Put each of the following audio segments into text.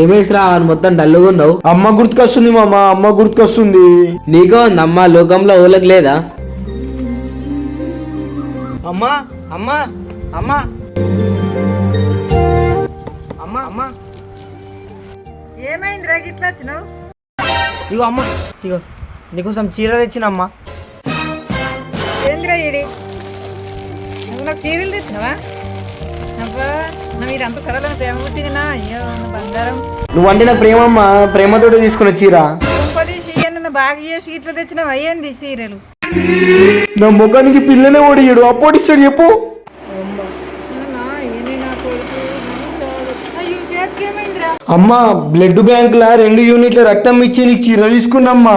ఏమేసిరా మొత్తం డల్లుగా ఉన్నావు? అమ్మ గుర్తుకొస్తుంది మామ, అమ్మ గుర్తుకొస్తుంది. నీకో నమ్మ లోకంలో ఊళ్ళకి లేదా? అమ్మా అమ్మా అమ్మా అమ్మా అమ్మా ఏమైందిరా గిట్లా వచ్చినావు? ఇగో అమ్మ, ఇగో నీకోసం చీర తెచ్చినమ్మా. ఏంద్రా ఇది? నువ్వు నాకు చీరలు తెచ్చినావా? అబ్బా నా మీద అంత సరళమైన ప్రేమ పుట్టిందినా? అయ్యో నా బంగారం. నువ్వంటే నాకు ప్రేమ అమ్మా, ప్రేమతోటి తీసుకున్న చీర. కుంపది చీరను బాగా చేసి ఇట్లా తెచ్చినావు. అయ్యింది చీరలు. నా ముఖానికి పిల్లనే ఓడియాడు, అప్పటిస్తాడు చెప్పు. అయ్యో చేతికి ఏమైందిరా? అమ్మా బ్లడ్ బ్యాంక్ లా 2 యూనిట్ల రక్తం ఇచ్చి నీకు చీర తీసుకున్నమ్మా.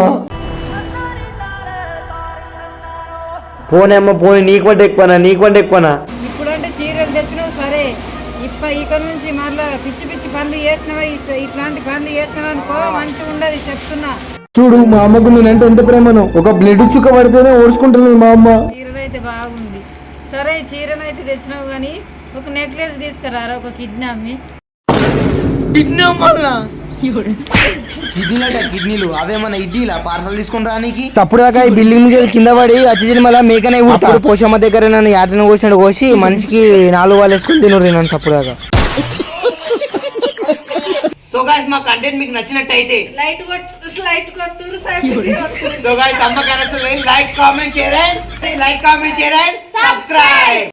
పోనీ అమ్మ పోనీ, నీకు వంట ఎక్కువనా, నీకు వంట ఎక్కువనా? ఇప్పుడంటే చీరలు తెచ్చినావు సరే, ఇక్కడ నుంచి మళ్ళా పిచ్చి పిచ్చి పనులు చేసినావా, ఇట్లాంటి పనులు చేసినావా అనుకో మంచిగా ఉండదు చెప్తున్నా. చూడు మా అమ్మకు నేనంటే ఎంత ప్రేమను, ఒక బ్లడ్ చుక్క పడితేనే ఓడ్చుకుంటుంది మా అమ్మ. చీరలు అయితే బాగుంది సరే, చీరను అయితే తెచ్చినావు కానీ ఒక నెక్లెస్ తీసుకురారా, ఒక కిడ్నీ అమ్మి. కిడ్నీలు అవేమన్నా ఇడ్లీలా పార్సల్ తీసుకుని రానికి? చప్పుడుదాకా ఈ బిల్డింగ్ కింద పడి వచ్చి మళ్ళీ మేకనే ఊడతాడు. పోషమ్మ దగ్గర నన్ను యాటను కోసినట్టు కోసి మనిషికి 4 వాళ్ళు వేసుకుని తినరు నన్ను చప్పుడుదాకా. సో గైస్ మా కంటెంట్ మీకు నచ్చినట్టయితే లైట్ కొట్టు సో గైస్ అమ్మ కనసలే like comment share and subscribe.